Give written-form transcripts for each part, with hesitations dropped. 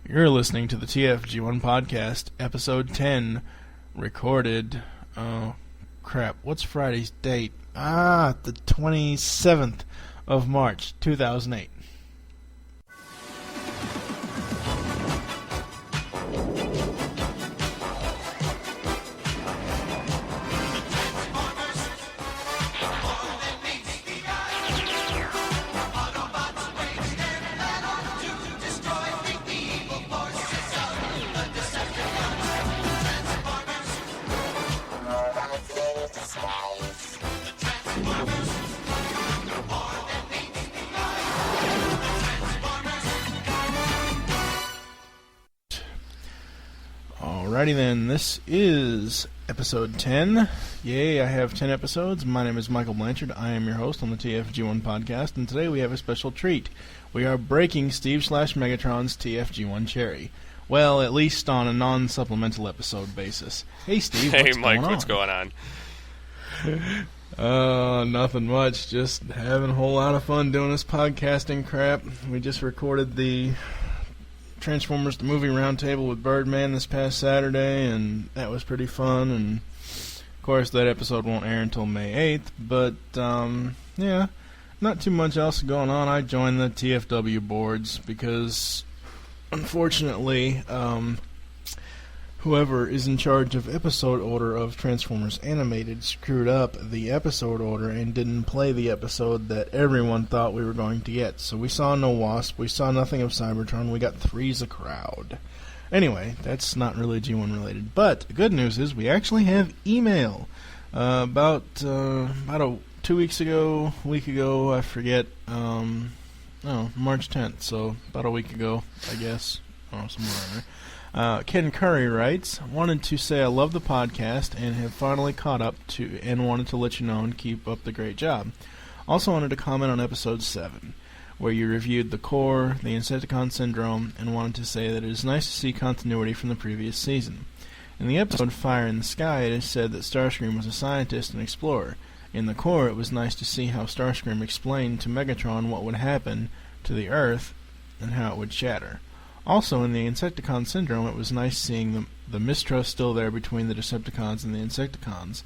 You're listening to the TFG1 podcast, episode 10, recorded, oh crap, what's Friday's date? The 27th of March, 2008. Alrighty then, this is episode 10. Yay, I have 10 episodes. My name is Michael Blanchard. I am your host on the TFG1 podcast, and today we have a special treat. We are breaking Steve/Megatron's TFG1 cherry. Well, at least on a non-supplemental episode basis. Hey Steve, hey what's Mike, going on? what's going on? Nothing much. Just having a whole lot of fun doing this podcasting crap. We just recorded the Transformers the Movie Roundtable with Birdman this past Saturday, and that was pretty fun, and of course that episode won't air until May 8th, but yeah, not too much else going on. I joined the TFW boards because unfortunately whoever is in charge of episode order of Transformers Animated screwed up the episode order and didn't play the episode that everyone thought we were going to get. So we saw no Wasp, we saw nothing of Cybertron, we got Three's a Crowd. Anyway, that's not really G1 related. But the good news is we actually have email. About 2 weeks ago, a week ago, I forget, March 10th, so about a week ago, I guess, somewhere around there. Ken Curry writes, wanted to say I love the podcast and have finally caught up to and wanted to let you know and keep up the great job. Also wanted to comment on episode 7, where you reviewed the core, the Insecticon syndrome, and wanted to say that it is nice to see continuity from the previous season. In the episode Fire in the Sky, it is said that Starscream was a scientist and explorer. In the core, it was nice to see how Starscream explained to Megatron what would happen to the Earth and how it would shatter. Also, in the Insecticon syndrome, it was nice seeing the mistrust still there between the Decepticons and the Insecticons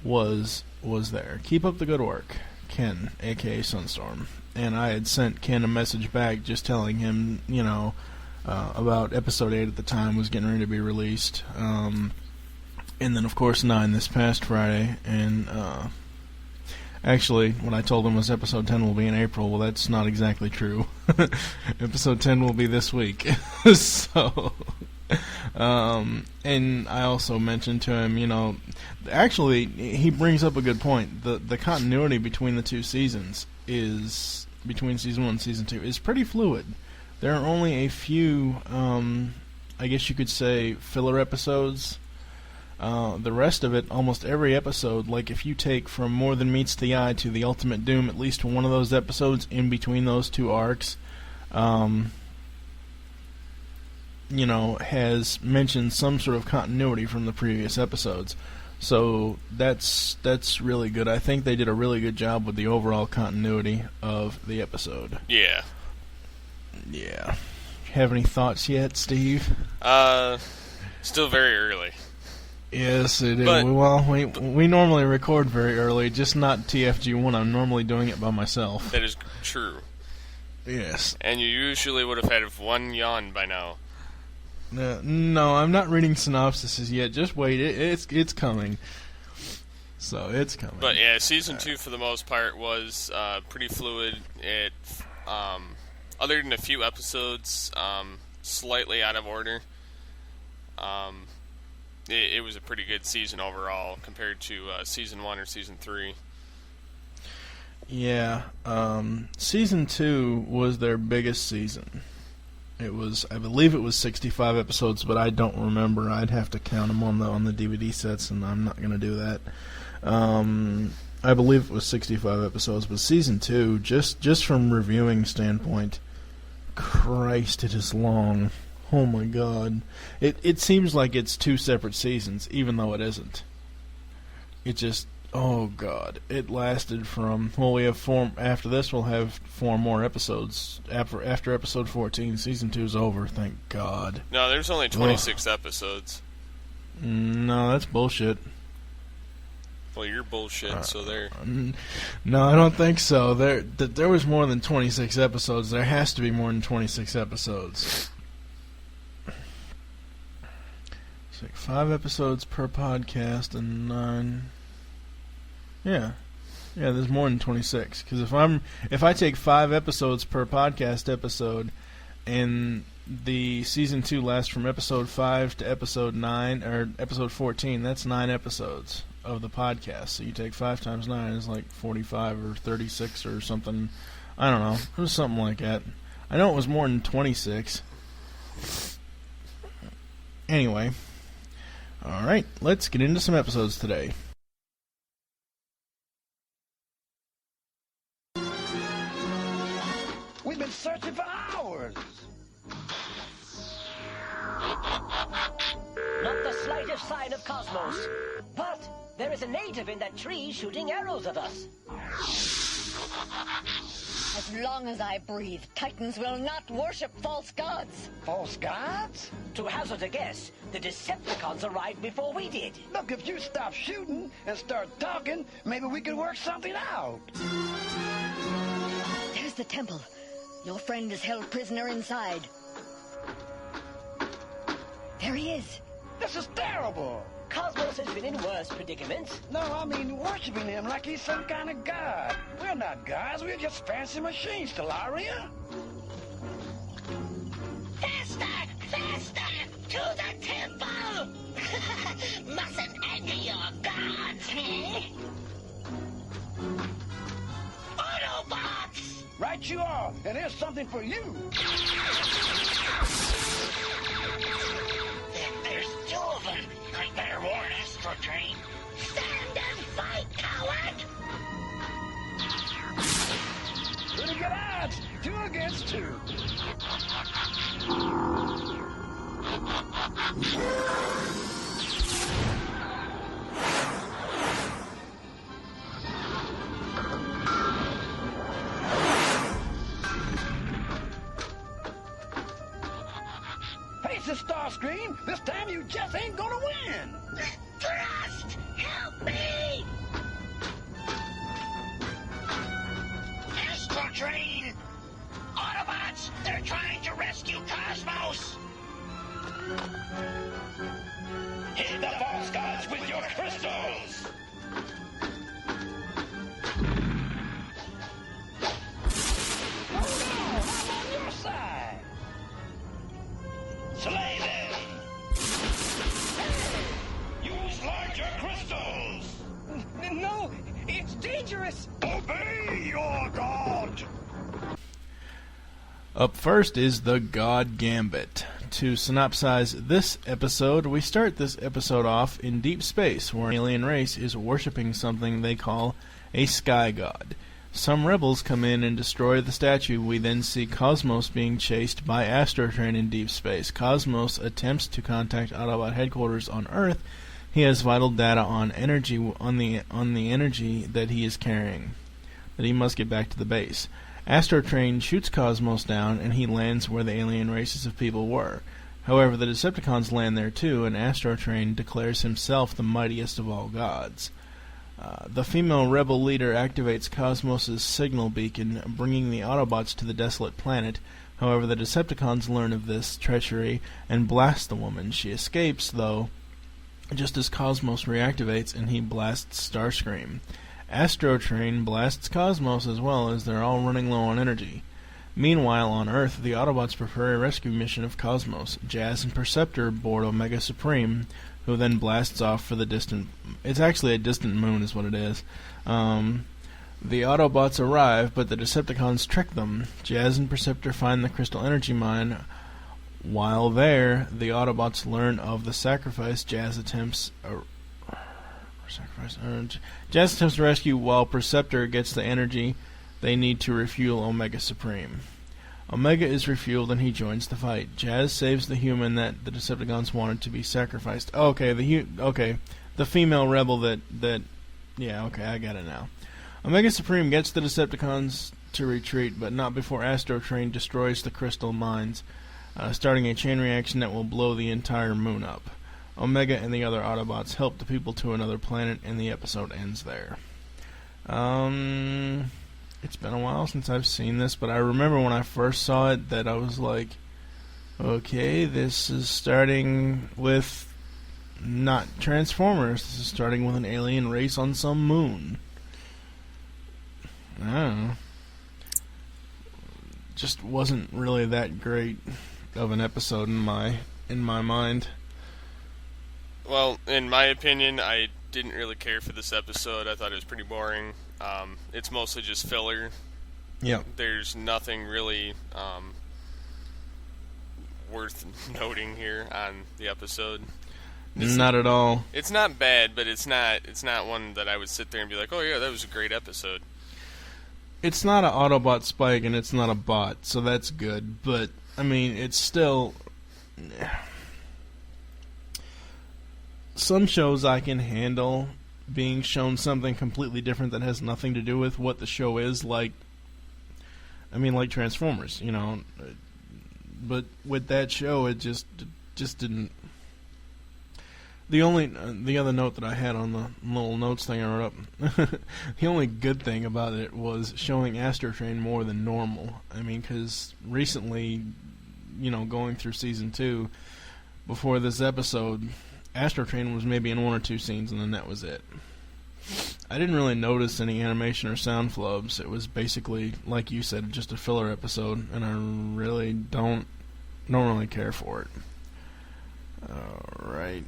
was there. Keep up the good work, Ken, a.k.a. Sunstorm. And I had sent Ken a message back just telling him, about episode 8 at the time was getting ready to be released. And then, of course, 9 this past Friday. And actually, when I told him was episode 10 will be in April, well, that's not exactly true. Episode 10 will be this week. So, and I also mentioned to him, actually, he brings up a good point. The continuity between the two seasons between season 1 and season 2, is pretty fluid. There are only a few, I guess you could say, filler episodes. The rest of it, almost every episode, like if you take from More Than Meets the Eye to The Ultimate Doom, at least one of those episodes in between those two arcs, has mentioned some sort of continuity from the previous episodes. So that's really good. I think they did a really good job with the overall continuity of the episode. Yeah. Yeah. Have any thoughts yet, Steve? Still very early. Yes, it is. Well, we normally record very early, just not TFG1. I'm normally doing it by myself. That is true. Yes. And you usually would have had one yawn by now. No, I'm not reading synopsises yet. Just wait. It's coming. So, it's coming. But yeah, season 2 for the most part was pretty fluid. It, other than a few episodes, slightly out of order. It was a pretty good season overall compared to season 1 or season 3. Yeah, season 2 was their biggest season. I believe it was 65 episodes, but I don't remember. I'd have to count them on the DVD sets, and I'm not going to do that. I believe it was 65 episodes, but season 2, just from reviewing standpoint, Christ, it is long. Oh my God. It seems like it's two separate seasons, even though it isn't. It just, Oh God! It lasted from we have four. After this, we'll have 4 more episodes. After episode 14, season 2 is over. Thank God. No, there's only 26 episodes. No, that's bullshit. Well, you're bullshit. So there. No, I don't think so. There was more than 26 episodes. There has to be more than 26 episodes. It's like 5 episodes per podcast and 9. Yeah, there's more than 26. Because if I take 5 episodes per podcast episode, and the season 2 lasts from episode 5 to episode 9 or episode 14, that's 9 episodes of the podcast. So you take 5 times 9 is like 45 or 36 or something. I don't know. It was something like that. I know it was more than 26. Anyway, all right, let's get into some episodes today. We've been searching for hours. Not the slightest sign of Cosmos. But there is a native in that tree shooting arrows at us. As long as I breathe, Titans will not worship false gods. False gods? To hazard a guess, the Decepticons arrived before we did. Look, if you stop shooting and start talking, maybe we could work something out. There's the temple. Your friend is held prisoner inside. There he is. This is terrible. Cosmos has been in worse predicaments. No, I mean worshiping him like he's some kind of god. We're not gods, we're just fancy machines, Talaria. Faster! Faster! To the temple! Mustn't anger your gods, eh? Autobots! Right you are, and here's something for you. There's 2 of them. I better warn Astro Train. Stand and fight, coward! Pretty good odds. 2 against 2. Face it, Starscream. This time you just ain't gonna win. Thrust! Help me! Astro Train! Autobots! They're trying to rescue Cosmos! Hit the false gods with your crystals! Oh no, I'm on your side. Slay them! Use larger crystals! No, it's dangerous. Obey your god! Up first is the God Gambit. To synopsize this episode, we start this episode off in deep space, where an alien race is worshipping something they call a sky god. Some rebels come in and destroy the statue. We then see Cosmos being chased by Astrotrain in deep space. Cosmos attempts to contact Autobot headquarters on Earth. He has vital data on the energy that he is carrying, that he must get back to the base. Astrotrain shoots Cosmos down, and he lands where the alien races of people were. However, the Decepticons land there too, and Astrotrain declares himself the mightiest of all gods. The female rebel leader activates Cosmos' signal beacon, bringing the Autobots to the desolate planet. However, the Decepticons learn of this treachery and blast the woman. She escapes, though, just as Cosmos reactivates, and he blasts Starscream. Astrotrain blasts Cosmos as well, as they're all running low on energy. Meanwhile, on Earth, the Autobots prepare a rescue mission of Cosmos. Jazz and Perceptor board Omega Supreme, who then blasts off for the distant... It's actually a distant moon is what it is. The Autobots arrive, but the Decepticons trick them. Jazz and Perceptor find the crystal energy mine. While there, the Autobots learn of the sacrifice Jazz attempts... Jazz attempts to rescue, while Perceptor gets the energy they need to refuel Omega Supreme. Omega is refueled and he joins the fight. Jazz saves the human that the Decepticons wanted to be sacrificed. The female rebel that Yeah, okay, I got it now. Omega Supreme gets the Decepticons to retreat, but not before Astro Train destroys the crystal mines, starting a chain reaction that will blow the entire moon up. Omega and the other Autobots help the people to another planet, and the episode ends there. It's been a while since I've seen this, but I remember when I first saw it that I was like, okay, this is starting with not Transformers. This is starting with an alien race on some moon. I don't know. Just wasn't really that great of an episode in my mind. Well, in my opinion, I didn't really care for this episode. I thought it was pretty boring. It's mostly just filler. Yep. There's nothing really worth noting here on the episode. Not at all. It's not bad, but it's not one that I would sit there and be like, oh yeah, that was a great episode. It's not an Autobot Spike, and it's not a bot, so that's good. But, I mean, it's still... Some shows I can handle being shown something completely different that has nothing to do with what the show is, like Transformers, you know. But with that show, it just didn't... The other note that I had on the little notes thing I wrote up, the only good thing about it was showing Astro Train more than normal. I mean, because recently, you know, going through season 2, before this episode, Astro Train was maybe in 1 or 2 scenes, and then that was it. I didn't really notice any animation or sound flubs. It was basically, like you said, just a filler episode, and I really don't really care for it. Alright.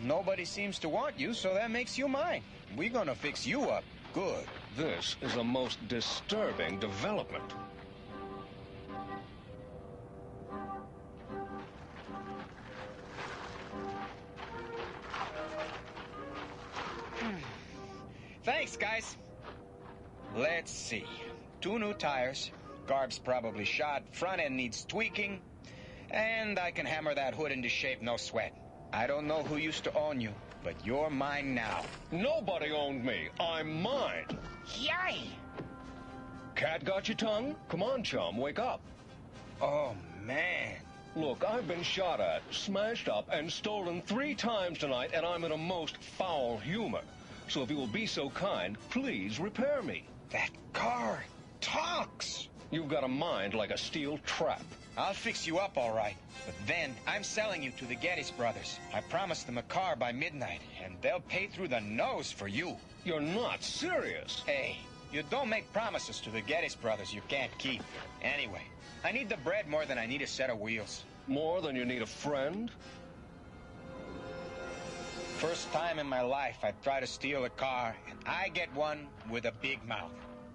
Nobody seems to want you, so that makes you mine. We're gonna fix you up good. This is a most disturbing development. Thanks, guys. Let's see. 2 new tires. Garb's probably shot. Front end needs tweaking. And I can hammer that hood into shape, no sweat. I don't know who used to own you, but you're mine now. Nobody owned me. I'm mine. Yay! Cat got your tongue? Come on, chum, wake up. Oh, man. Look, I've been shot at, smashed up, and stolen 3 times tonight, and I'm in a most foul humor. So if you will be so kind, please repair me. That car talks. You've got a mind like a steel trap. I'll fix you up all right. But then, I'm selling you to the Geddes brothers. I promised them a car by midnight, and they'll pay through the nose for you. You're not serious. Hey, you don't make promises to the Geddes brothers you can't keep. Anyway, I need the bread more than I need a set of wheels. More than you need a friend? First time in my life I try to steal a car, and I get one with a big mouth.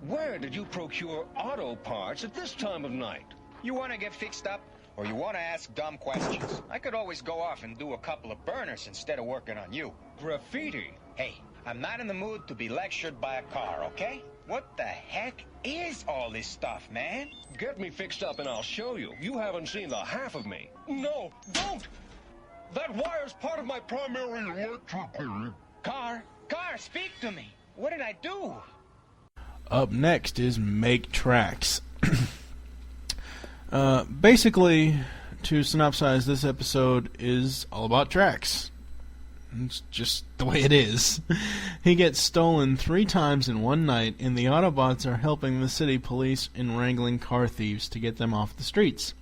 Where did you procure auto parts at this time of night? You want to get fixed up, or you want to ask dumb questions? I could always go off and do a couple of burners instead of working on you. Graffiti? Hey, I'm not in the mood to be lectured by a car, okay? What the heck is all this stuff, man? Get me fixed up and I'll show you. You haven't seen the half of me. No, don't! That wire's part of my primary electrical. Car, speak to me. What did I do? Up next is Make Tracks. Basically, to synopsize, this episode is all about tracks. It's just the way it is. He gets stolen 3 times in one night, and the Autobots are helping the city police in wrangling car thieves to get them off the streets.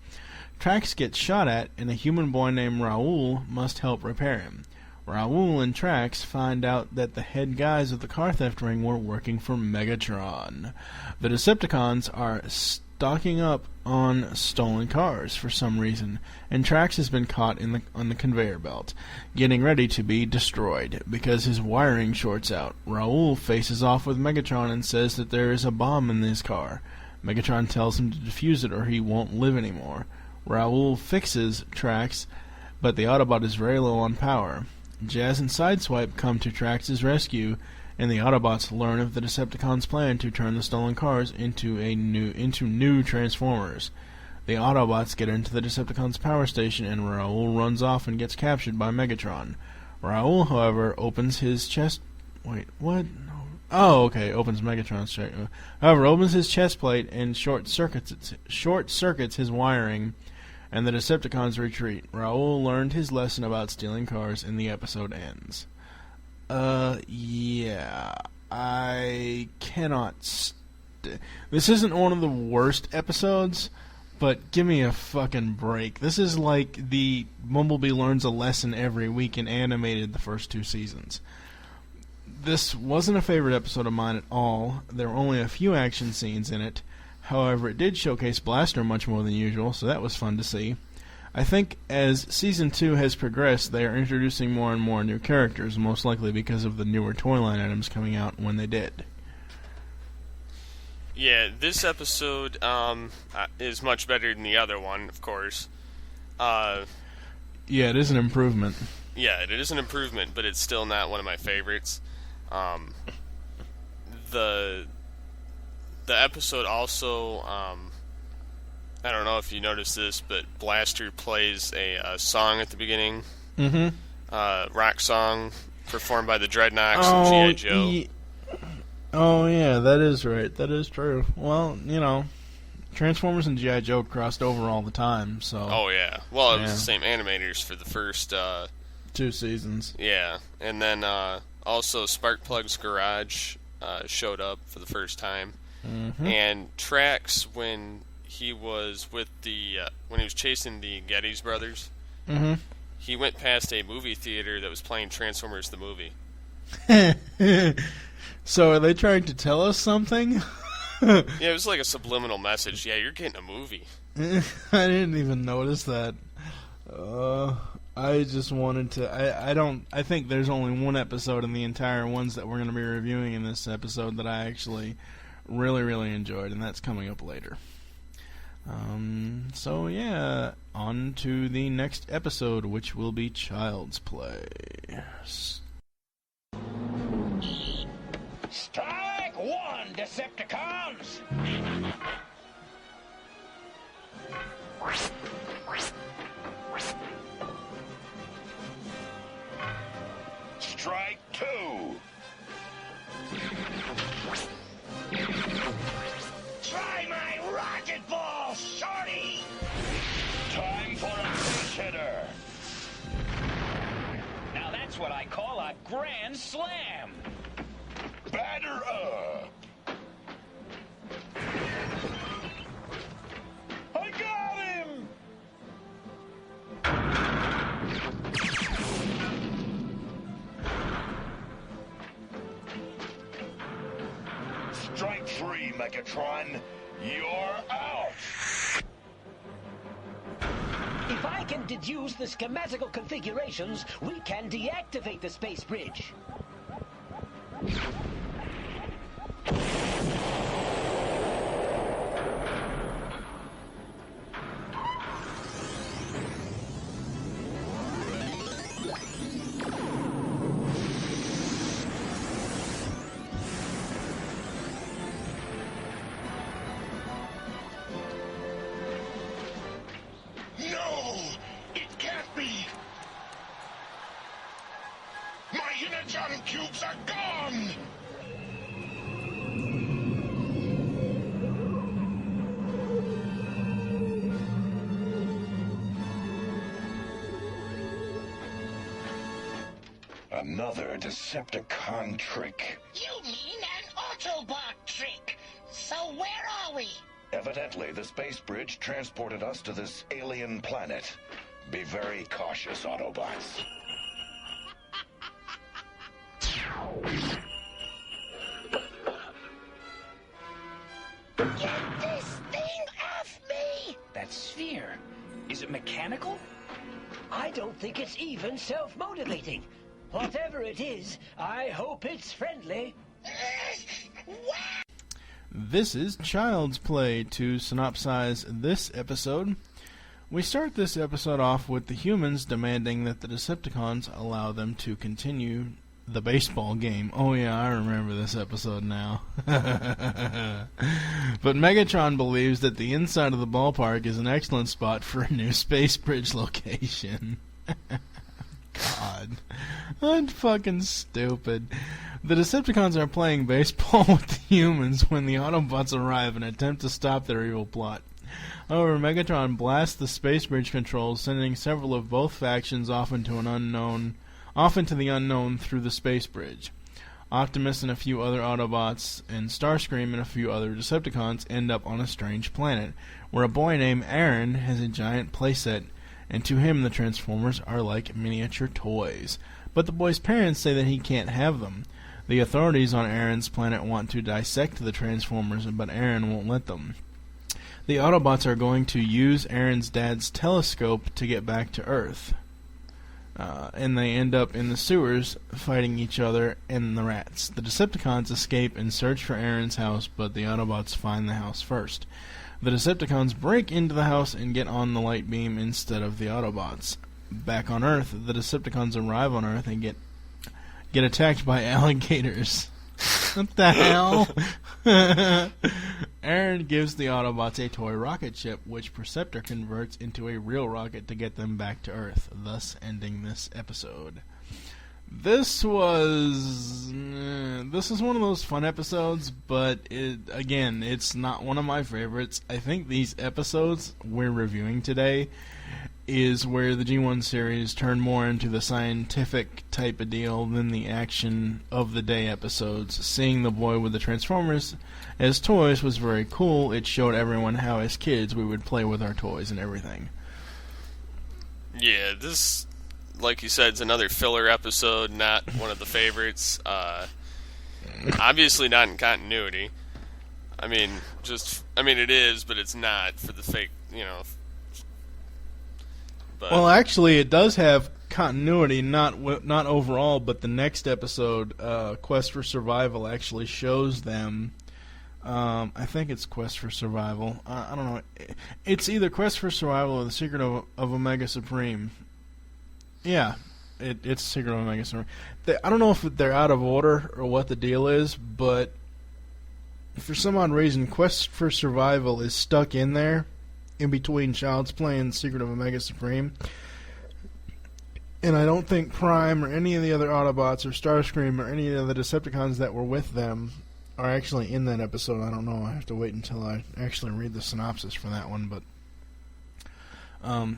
Trax gets shot at, and a human boy named Raoul must help repair him. Raoul and Trax find out that the head guys of the car theft ring were working for Megatron. The Decepticons are stocking up on stolen cars for some reason, and Trax has been caught on the conveyor belt, getting ready to be destroyed because his wiring shorts out. Raoul faces off with Megatron and says that there is a bomb in his car. Megatron tells him to defuse it or he won't live anymore. Raoul fixes Trax, but the Autobot is very low on power. Jazz and Sideswipe come to Trax's rescue, and the Autobots learn of the Decepticons' plan to turn the stolen cars into new Transformers. The Autobots get into the Decepticons' power station, and Raoul runs off and gets captured by Megatron. Raoul, however, opens his chest... Wait, what? Oh, okay, opens Megatron's chest. However, opens his chest plate and short circuits his wiring, and the Decepticons retreat. Raoul learned his lesson about stealing cars, and the episode ends. Yeah. I cannot... This isn't one of the worst episodes, but give me a fucking break. This is like the Bumblebee learns a lesson every week in animated the first 2 seasons. This wasn't a favorite episode of mine at all. There were only a few action scenes in it. However, it did showcase Blaster much more than usual, so that was fun to see. I think as Season 2 has progressed, they are introducing more and more new characters, most likely because of the newer toy line items coming out when they did. Yeah, this episode is much better than the other one, of course. Yeah, it is an improvement. Yeah, it is an improvement, but it's still not one of my favorites. The episode also, I don't know if you noticed this, but Blaster plays a song at the beginning. Mm-hmm. Rock song performed by the Dreadnoks and G.I. Joe. Oh, yeah, that is right. That is true. Well, you know, Transformers and G.I. Joe crossed over all the time, so... Oh, yeah. Well, it was the same animators for the first... 2 seasons. Yeah, and then also Sparkplug's Garage showed up for the first time. Mm-hmm. And Trax, when he was with when he was chasing the Geddes brothers, mm-hmm. he went past a movie theater that was playing Transformers the movie. So are they trying to tell us something? Yeah, it was like a subliminal message. Yeah, you're getting a movie. I didn't even notice that. I just wanted to... I think there's only one episode in the entire ones that we're going to be reviewing in this episode that I actually really, really enjoyed, and that's coming up later. So yeah, on to the next episode, which will be Child's Play. Strike one, Decepticons! Strike two! Try my rocket ball, shorty! Time for a base hitter! Now that's what I call a grand slam! Batter up! I got him! Strike three, Megatron. You're out! If I can deduce the schematical configurations, we can deactivate the space bridge. No! It can't be! My Energon cubes are gone! Another Decepticon trick. You mean an Autobot trick. So where are we? Evidently, the space bridge transported us to this alien planet. Be very cautious, Autobots. Get this thing off me! That sphere, is it mechanical? I don't think it's even self-motivating. Whatever it is, I hope it's friendly. This is Child's Play. To synopsize this episode, we start this episode off with the humans demanding that the Decepticons allow them to continue the baseball game. Oh yeah, I remember this episode now. But Megatron believes that the inside of the ballpark is an excellent spot for a new space bridge location. God. That's fucking stupid. The Decepticons are playing baseball with the humans when the Autobots arrive and attempt to stop their evil plot. However, Megatron blasts the space bridge controls, sending several of both factions off into the unknown through the space bridge. Optimus and a few other Autobots, and Starscream and a few other Decepticons end up on a strange planet, where a boy named Aaron has a giant playset, and to him the Transformers are like miniature toys. But the boy's parents say that he can't have them. The authorities on Aaron's planet want to dissect the Transformers, but Aaron won't let them. The Autobots are going to use Aaron's dad's telescope to get back to Earth. And they end up in the sewers fighting each other and the rats. The Decepticons escape and search for Aaron's house, but the Autobots find the house first. The Decepticons break into the house and get on the light beam instead of the Autobots. Back on Earth, the Decepticons arrive on Earth and get attacked by alligators. What the hell? Aaron gives the Autobots a toy rocket ship, which Perceptor converts into a real rocket to get them back to Earth, thus ending this episode. This is one of those fun episodes, but it's not one of my favorites. I think these episodes we're reviewing today is where the G1 series turned more into the scientific type of deal than the action of the day episodes. Seeing the boy with the Transformers as toys was very cool. It showed everyone how as kids we would play with our toys and everything. Yeah, this, like you said, is another filler episode, not one of the favorites. Obviously not in continuity. I mean, it is, but it's not for the fake, But, well, actually, it does have continuity, not overall, but the next episode, Quest for Survival, actually shows them. I think it's Quest for Survival. I don't know. It's either Quest for Survival or The Secret of Omega Supreme. Yeah, it's Secret of Omega Supreme. I don't know if they're out of order or what the deal is, but for some odd reason, Quest for Survival is stuck in there, in between Child's Play and Secret of Omega Supreme. And I don't think Prime or any of the other Autobots or Starscream or any of the Decepticons that were with them are actually in that episode. I don't know. I have to wait until I actually read the synopsis for that one. But,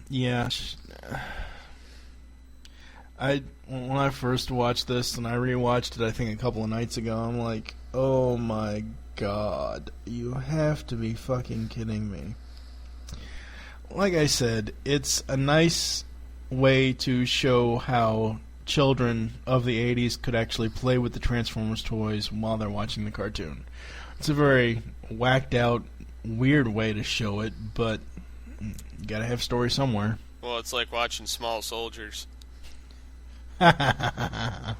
yeah. When I first watched this, and I rewatched it I think a couple of nights ago, I'm like, oh my god, you have to be fucking kidding me. Like I said, it's a nice way to show how children of the 80s could actually play with the Transformers toys while they're watching the cartoon. It's a very whacked out, weird way to show it, but you gotta have story somewhere. Well, it's like watching Small Soldiers. Yeah,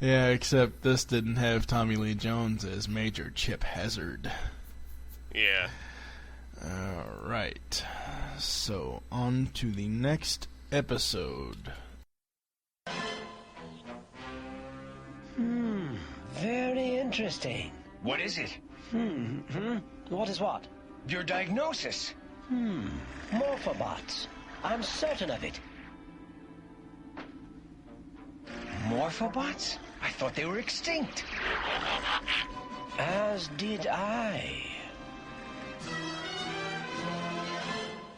except this didn't have Tommy Lee Jones as Major Chip Hazard. Yeah. Alright, so on to the next episode. Very interesting. What is it? What is what? Your diagnosis. Morphobots. I'm certain of it. Morphobots? I thought they were extinct. As did I.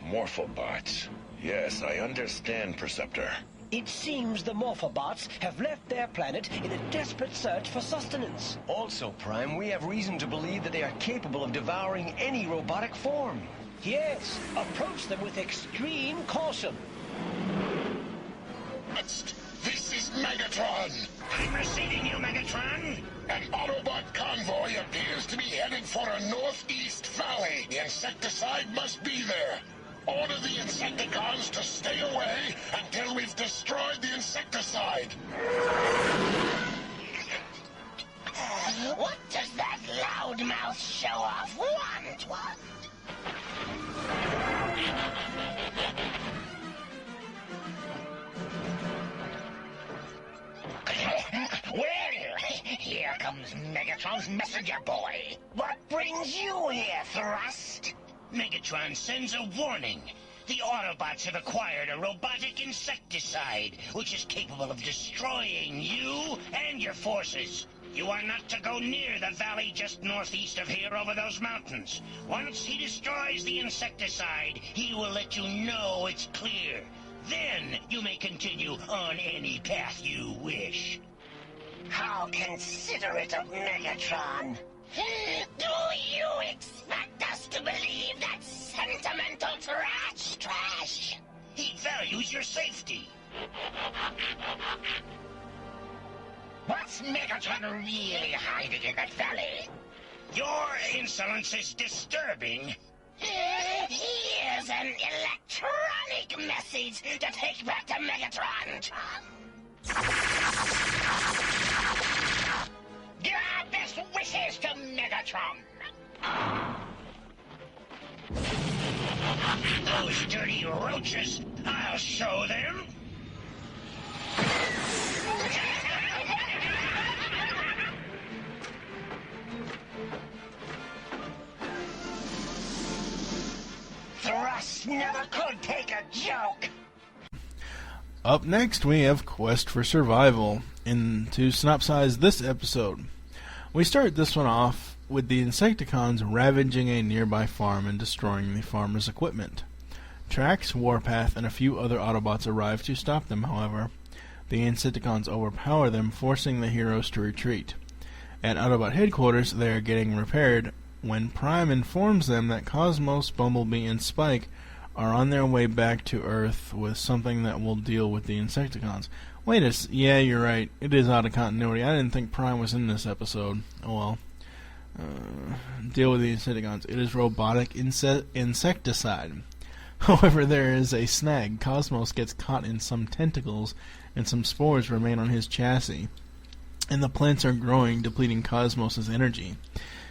Morphobots. Yes, I understand, Perceptor. It seems the Morphobots have left their planet in a desperate search for sustenance. Also, Prime, we have reason to believe that they are capable of devouring any robotic form. Yes, approach them with extreme caution. This is Megatron. I'm receiving you, Megatron. An Autobot convoy appears to be headed for a northeast valley. The insecticide must be there. Order the Insecticons to stay away until we've destroyed the insecticide. What does that loudmouth show-off want? comes Megatron's messenger boy. What brings you here, Thrust? Megatron sends a warning. The Autobots have acquired a robotic insecticide, which is capable of destroying you and your forces. You are not to go near the valley just northeast of here over those mountains. Once he destroys the insecticide, he will let you know it's clear. Then you may continue on any path you wish. How considerate of Megatron. Do you expect us to believe that sentimental trash? He values your safety. What's Megatron really hiding in that valley? Your insolence is disturbing. Here's an electronic message to take back to Megatron. Give our best wishes to Megatron. Those dirty roaches, I'll show them. Thrust never could take a joke. Up next, we have Quest for Survival. And to synopsize this episode, we start this one off with the Insecticons ravaging a nearby farm and destroying the farmer's equipment. Trax, Warpath, and a few other Autobots arrive to stop them, however. The Insecticons overpower them, forcing the heroes to retreat. At Autobot headquarters, they are getting repaired when Prime informs them that Cosmos, Bumblebee, and Spike are on their way back to Earth with something that will deal with the Insecticons. Yeah, you're right. It is out of continuity. I didn't think Prime was in this episode. Oh well. Deal with the Insecticons. It is robotic insecticide. However, there is a snag. Cosmos gets caught in some tentacles, and some spores remain on his chassis. And the plants are growing, depleting Cosmos' energy.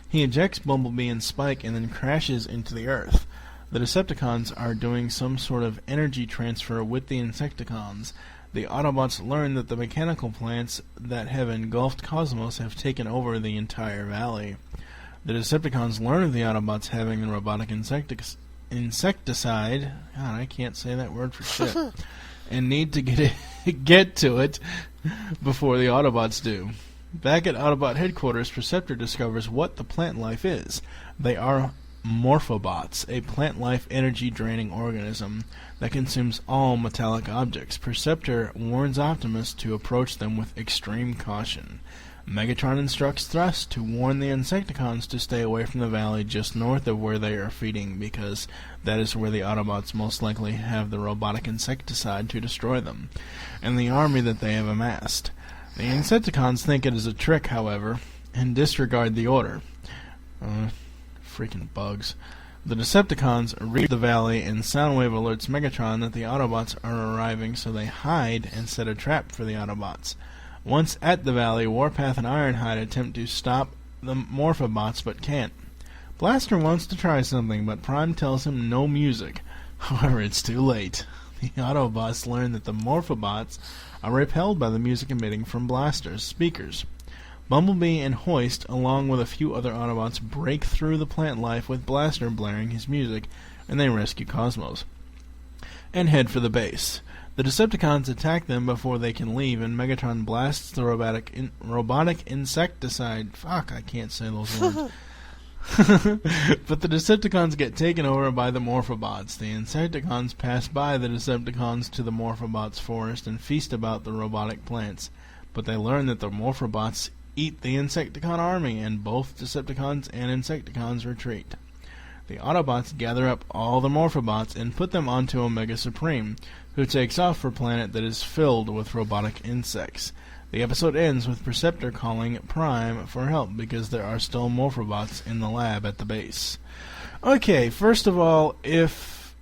He ejects Bumblebee and Spike and then crashes into the Earth. The Decepticons are doing some sort of energy transfer with the Insecticons. The Autobots learn that the mechanical plants that have engulfed Cosmos have taken over the entire valley. The Decepticons learn of the Autobots having the robotic insecticide. God, I can't say that word for shit. And need to get to it before the Autobots do. Back at Autobot headquarters, Perceptor discovers what the plant life is. They are Morphobots, a plant life energy-draining organism that consumes all metallic objects. Perceptor warns Optimus to approach them with extreme caution. Megatron instructs Thrust to warn the Insecticons to stay away from the valley just north of where they are feeding, because that is where the Autobots most likely have the robotic insecticide to destroy them, and the army that they have amassed. The Insecticons think it is a trick, however, and disregard the order. Freaking bugs. The Decepticons reach the valley, and Soundwave alerts Megatron that the Autobots are arriving, so they hide and set a trap for the Autobots. Once at the valley, Warpath and Ironhide attempt to stop the Morphobots, but can't. Blaster wants to try something, but Prime tells him no music. However, it's too late. The Autobots learn that the Morphobots are repelled by the music emitting from Blaster's speakers. Bumblebee and Hoist, along with a few other Autobots, break through the plant life with Blaster blaring his music, and they rescue Cosmos and head for the base. The Decepticons attack them before they can leave, and Megatron blasts the robotic insecticide. Fuck, I can't say those words. But the Decepticons get taken over by the Morphobots. The Insecticons pass by the Decepticons to the Morphobots forest and feast about the robotic plants. But they learn that the Morphobots eat the Insecticon army, and both Decepticons and Insecticons retreat. The Autobots gather up all the Morphobots and put them onto Omega Supreme, who takes off for a planet that is filled with robotic insects. The episode ends with Perceptor calling Prime for help because there are still Morphobots in the lab at the base. Okay, first of all, if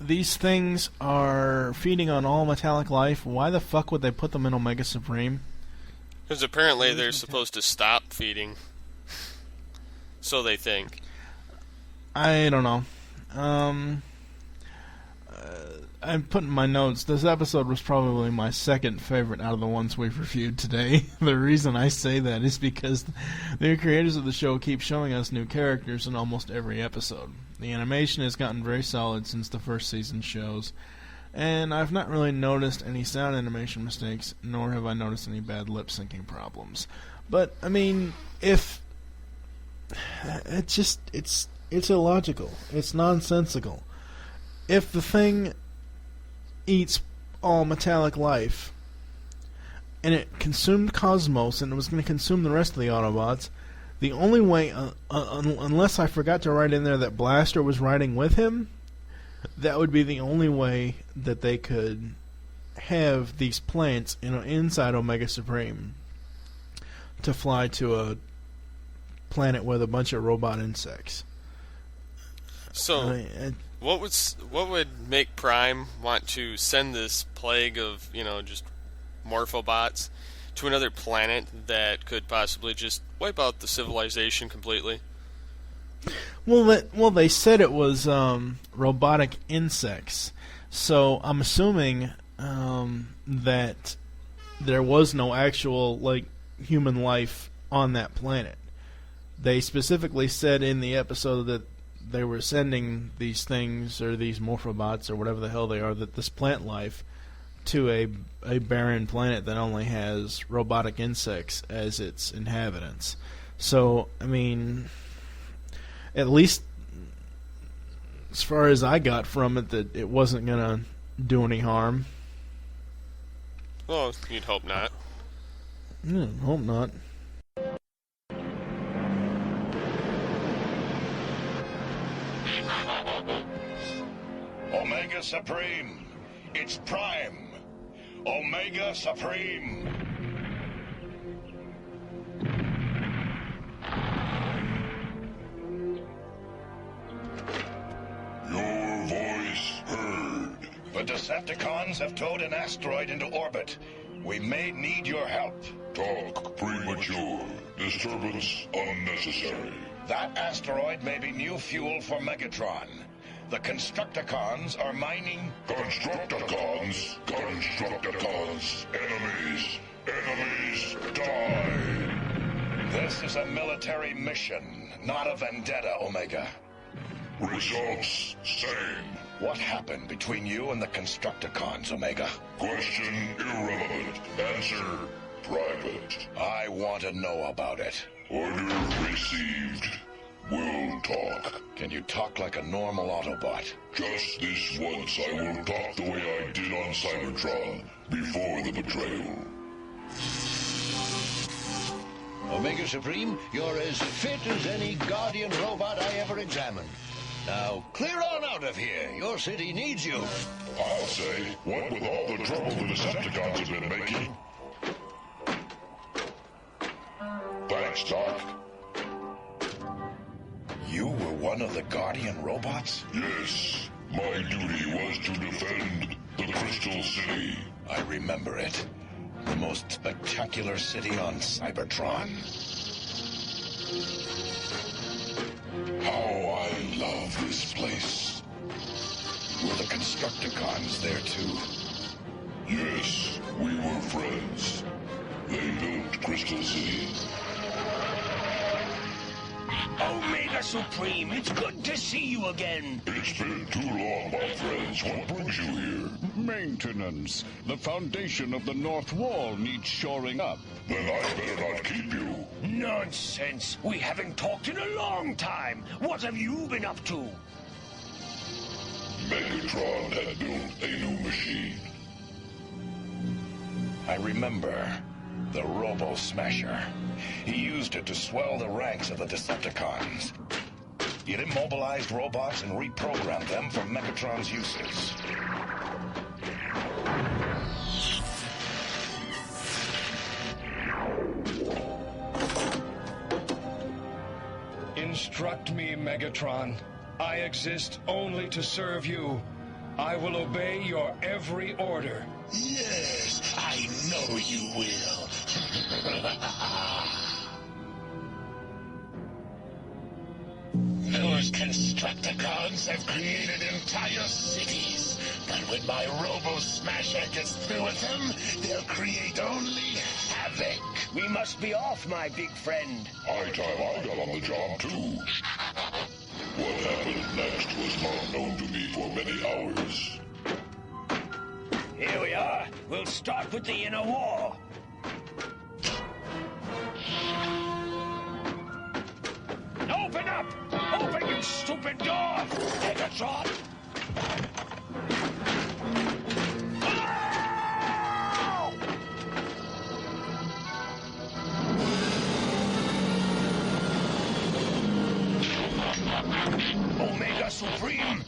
these things are feeding on all metallic life, why the fuck would they put them in Omega Supreme? Because apparently they're supposed to stop feeding. So they think. I don't know. I'm putting my notes. This episode was probably my second favorite out of the ones we've reviewed today. The reason I say that is because the creators of the show keep showing us new characters in almost every episode. The animation has gotten very solid since the first season shows, and I've not really noticed any sound animation mistakes, nor have I noticed any bad lip syncing problems. But I mean, it's illogical. It's nonsensical. If the thing eats all metallic life, and it consumed Cosmos, and it was going to consume the rest of the Autobots, the only way, unless I forgot to write in there that Blaster was riding with him, that would be the only way that they could have these plants inside Omega Supreme to fly to a planet with a bunch of robot insects. So, what would make Prime want to send this plague of, just Morphobots to another planet that could possibly just wipe out the civilization completely? Well, they said it was robotic insects, so I'm assuming that there was no actual human life on that planet. They specifically said in the episode that they were sending these things, or these Morphobots, or whatever the hell they are, that this plant life, to a barren planet that only has robotic insects as its inhabitants. So, I mean, at least as far as I got from it, that it wasn't going to do any harm. Well, you'd hope not. Hope not. Omega Supreme, it's Prime. Omega Supreme. Your voice heard. The Decepticons have towed an asteroid into orbit. We may need your help. Talk premature. Disturbance unnecessary. That asteroid may be new fuel for Megatron. The Constructicons are mining... Constructicons? Constructicons. Enemies die. This is a military mission, not a vendetta, Omega. Results same. What happened between you and the Constructicons, Omega? Question irrelevant. Answer private. I want to know about it. Order received. We'll talk. Can you talk like a normal Autobot? Just this once I will talk the way I did on Cybertron before the betrayal. Omega Supreme, you're as fit as any Guardian robot I ever examined. Now, clear on out of here. Your city needs you. I'll say, what with all the trouble the Decepticons have been making. Thanks, Doc. You were one of the Guardian robots? Yes. My duty was to defend the Crystal City. I remember it. The most spectacular city on Cybertron. How I love this place. Were the Constructicons there too? Yes, we were friends. They built Crystal City. Omega Supreme, it's good to see you again. It's been too long, my friends. What brings you here? Maintenance. The foundation of the North Wall needs shoring up. Then I better not keep you. Nonsense. We haven't talked in a long time. What have you been up to? Megatron had built a new machine. I remember. The Robo-Smasher. He used it to swell the ranks of the Decepticons. It immobilized robots and reprogrammed them for Megatron's uses. Instruct me, Megatron. I exist only to serve you. I will obey your every order. Yes, I know you will. Constructicons have created entire cities, but when my Robo-Smasher gets through with them, they'll create only havoc. We must be off, my big friend. High time I got on the job, too. What happened next was not known to me for many hours. Here we are. We'll start with the inner wall. Open up! Open, you stupid door! Megatron! Omega Supreme!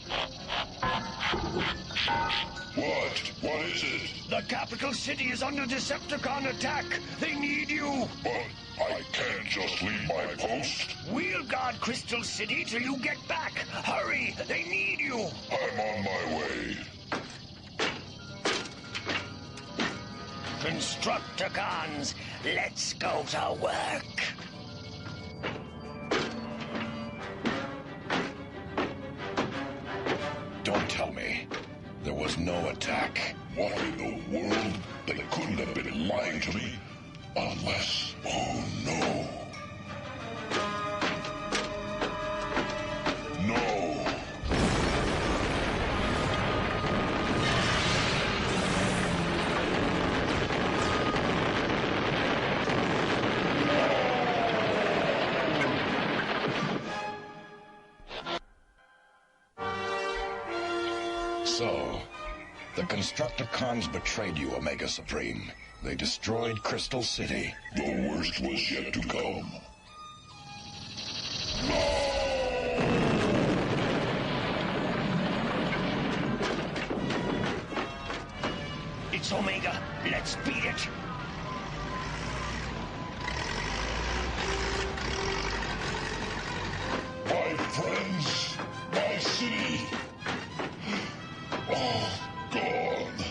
What? What is it? The capital city is under Decepticon attack. They need you. But I can't just leave my post. We'll guard Crystal City till you get back. Hurry! They need you. I'm on my way. Constructicons, let's go to work. Don't tell me there was no attack. What in the world? They couldn't have been lying to me. Unless... Oh, no. No. So, the Constructicons betrayed you, Omega Supreme. They destroyed Crystal City. The worst was yet to come. It's Omega. Let's beat it. My friends, my city, all gone.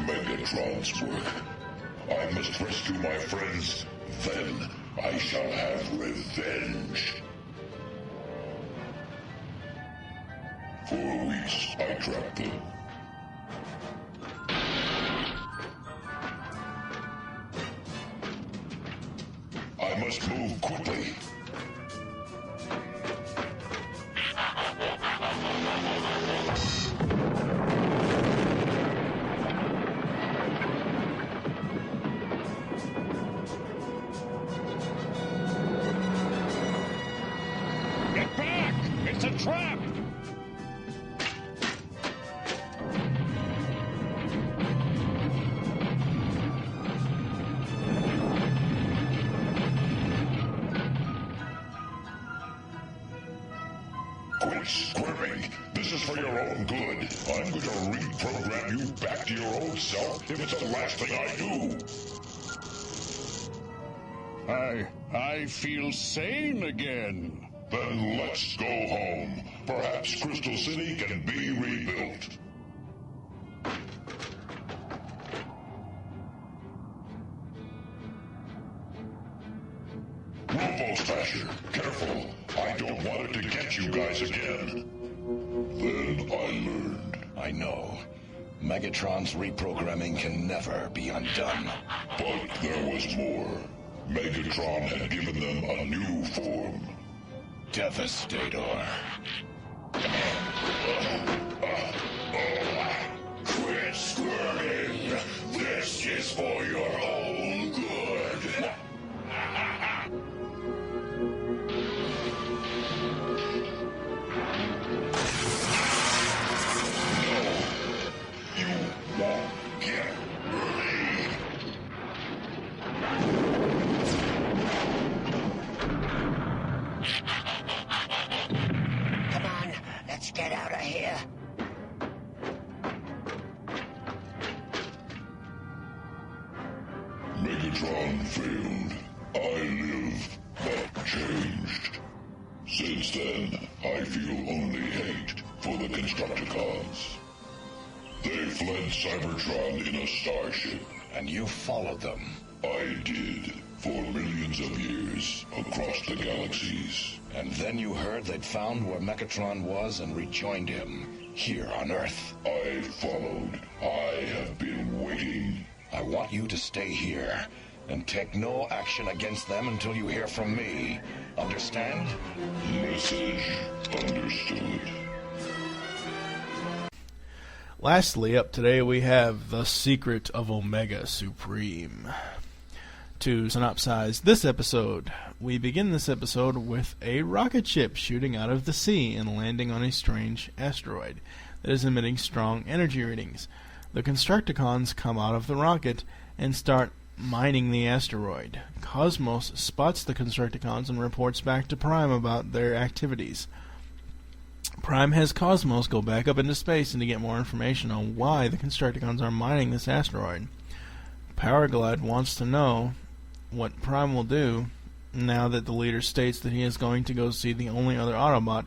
Megatron's work. I must rescue my friends, then I shall have revenge. For weeks, I tracked them. I must move quickly. Get back! It's a trap! Quit squirming. This is for your own good. I'm going to reprogram you back to your old self if it's the last thing I do. I feel sane again. Then let's go home. Perhaps Crystal City can be rebuilt. Robo-Smasher, careful. I don't want it to get you guys again. Then I learned. I know. Megatron's reprogramming can never be undone. But there was more. Megatron had given them a new form. Devastator. Quit squirming. This is for your own good. Come on, let's get out of here. Megatron failed. I lived, but changed. Since then, I feel only hate for the Constructicons. They fled Cybertron in a starship. And you followed them. I did. for millions of years across the galaxies. And then you heard they'd found where Megatron was and rejoined him, here on Earth. I followed. I have been waiting. I want you to stay here and take no action against them until you hear from me. Understand? Message understood. Lastly, up today we have The Secret of Omega Supreme. To synopsize this episode, we begin this episode with a rocket ship shooting out of the sea and landing on a strange asteroid that is emitting strong energy readings. The Constructicons come out of the rocket and start mining the asteroid. Cosmos spots the Constructicons and reports back to Prime about their activities. Prime has Cosmos go back up into space and to get more information on why the Constructicons are mining this asteroid. Paraglide wants to know what Prime will do now that the leader states that he is going to go see the only other Autobot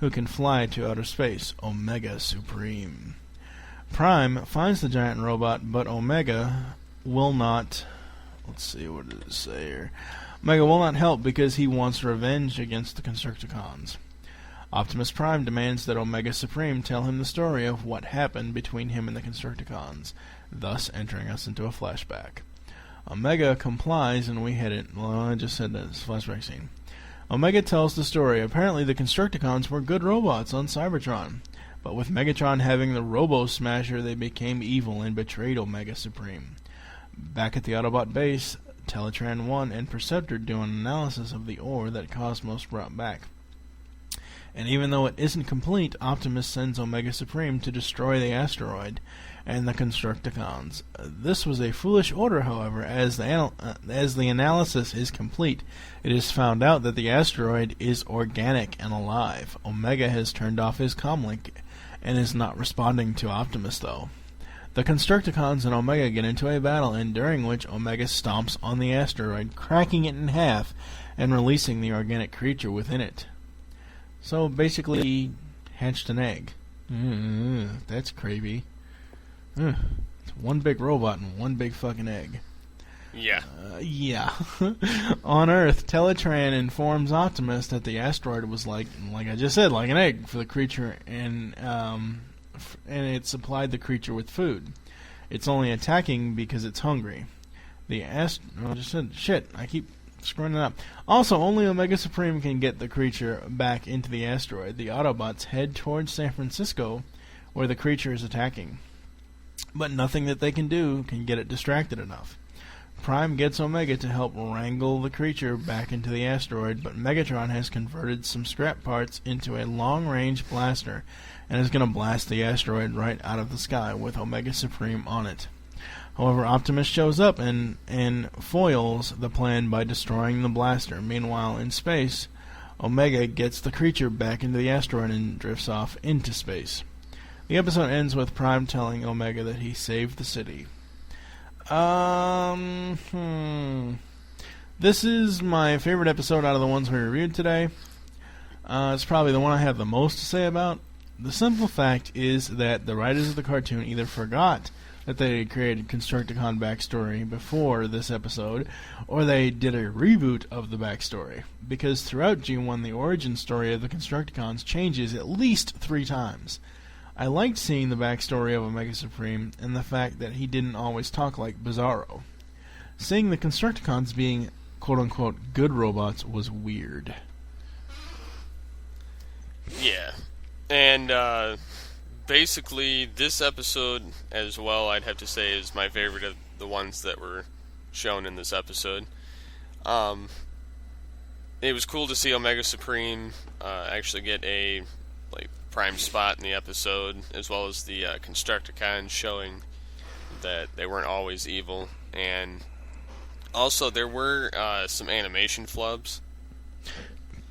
who can fly to outer space, Omega Supreme. Prime finds the giant robot, but Omega will not... Let's see, what does it say here? Omega will not help because he wants revenge against the Constructicons. Optimus Prime demands that Omega Supreme tell him the story of what happened between him and the Constructicons, thus entering us into a flashback. Omega complies and we hit it. Well, I just said that it's a flashback scene. Omega tells the story. Apparently the Constructicons were good robots on Cybertron, but with Megatron having the Robo Smasher, they became evil and betrayed Omega Supreme. Back at the Autobot base, Teletran 1 and Perceptor do an analysis of the ore that Cosmos brought back. And even though it isn't complete, Optimus sends Omega Supreme to destroy the asteroid and the Constructicons. This was a foolish order, however, as the analysis is complete. It is found out that the asteroid is organic and alive. Omega has turned off his comlink and is not responding to Optimus, though. The Constructicons and Omega get into a battle, and during which Omega stomps on the asteroid, cracking it in half and releasing the organic creature within it. So basically, he hatched an egg. That's crazy. It's one big robot and one big fucking egg. Yeah. Yeah. On Earth, Teletran informs Optimus that the asteroid was like I just said, like an egg for the creature, and it supplied the creature with food. It's only attacking because it's hungry. I keep screwing it up. Also, only Omega Supreme can get the creature back into the asteroid. The Autobots head towards San Francisco, where the creature is attacking. But nothing that they can do can get it distracted enough. Prime gets Omega to help wrangle the creature back into the asteroid, but Megatron has converted some scrap parts into a long-range blaster and is going to blast the asteroid right out of the sky with Omega Supreme on it. However, Optimus shows up and foils the plan by destroying the blaster. Meanwhile, in space, Omega gets the creature back into the asteroid and drifts off into space. The episode ends with Prime telling Omega that he saved the city. This is my favorite episode out of the ones we reviewed today. It's probably the one I have the most to say about. The simple fact is that the writers of the cartoon either forgot that they had created Constructicon backstory before this episode, or they did a reboot of the backstory, because throughout G1 the origin story of the Constructicons changes at least 3 times. I liked seeing the backstory of Omega Supreme and the fact that he didn't always talk like Bizarro. Seeing the Constructicons being quote-unquote good robots was weird. Yeah. And basically this episode as well, I'd have to say, is my favorite of the ones that were shown in this episode. It was cool to see Omega Supreme actually get a prime spot in the episode, as well as the Constructicons showing that they weren't always evil. And also there were some animation flubs.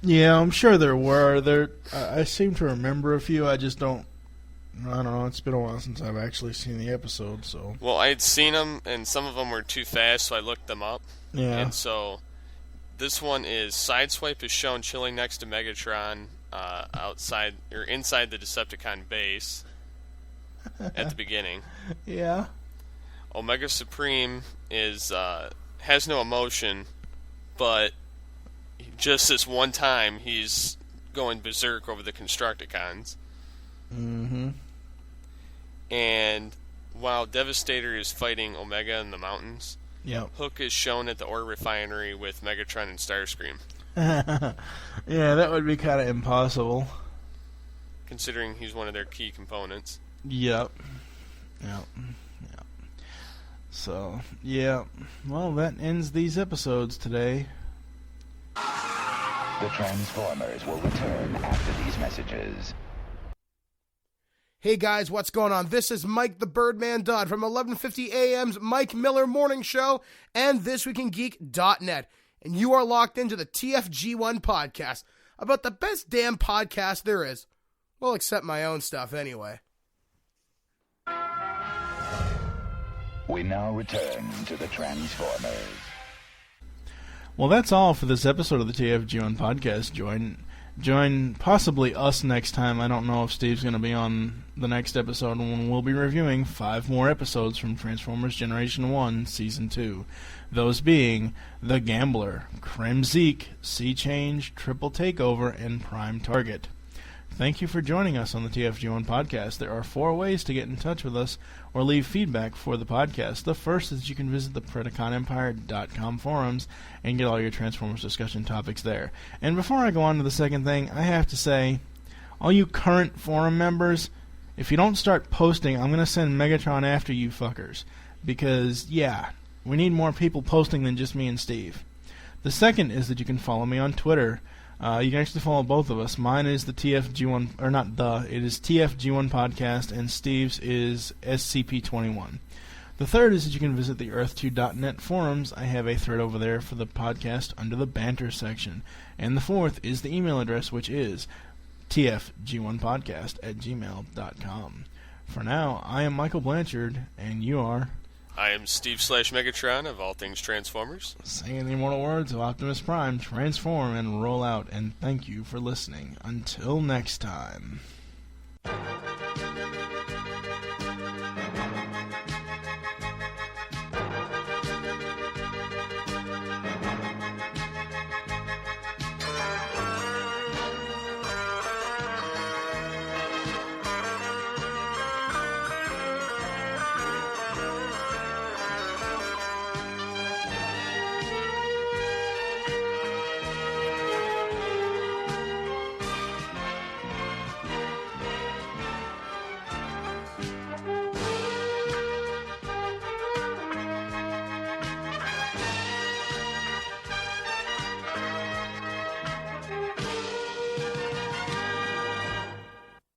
Yeah, I'm sure there were. I seem to remember a few. I just don't. I don't know. It's been a while since I've actually seen the episode. So. Well, I had seen them, and some of them were too fast, so I looked them up. Yeah. And so this one is Sideswipe is shown chilling next to Megatron outside or inside the Decepticon base at the beginning. Yeah. Omega Supreme is has no emotion but just this one time, he's going berserk over the Constructicons. Mm-hmm. And while Devastator is fighting Omega in the mountains, Hook is shown at the ore refinery with Megatron and Starscream. Yeah, that would be kind of impossible. Considering he's one of their key components. Yep. So, yeah. Well, that ends these episodes today. The Transformers will return after these messages. Hey guys, what's going on? This is Mike the Birdman Dodd from 1150 AM's Mike Miller Morning Show and ThisWeekInGeek.net. And you are locked into the TFG1 podcast, about the best damn podcast there is. Well, except my own stuff anyway. We now return to the Transformers. Well, that's all for this episode of the TFG1 podcast. Join possibly us next time. I don't know if Steve's going to be on the next episode when we'll be reviewing 5 more episodes from Transformers Generation 1 Season 2. Those being The Gambler, Kremzeek, Sea Change, Triple Takeover, and Prime Target. Thank you for joining us on the TFG1 podcast. There are 4 ways to get in touch with us or leave feedback for the podcast. The first is you can visit the PredaconEmpire.com forums and get all your Transformers discussion topics there. And before I go on to the second thing, I have to say, all you current forum members, if you don't start posting, I'm going to send Megatron after you fuckers. Because, yeah, we need more people posting than just me and Steve. The second is that you can follow me on Twitter. You can actually follow both of us. Mine is the TFG1, or not the, it is TFG1 Podcast, and Steve's is SCP-21. The third is that you can visit the Earth2.net forums. I have a thread over there for the podcast under the banter section. And the fourth is the email address, which is tfg1podcast@gmail.com. For now, I am Michael Blanchard, and you are... I am Steve/Megatron of All Things Transformers. Saying the immortal words of Optimus Prime, transform and roll out, and thank you for listening. Until next time.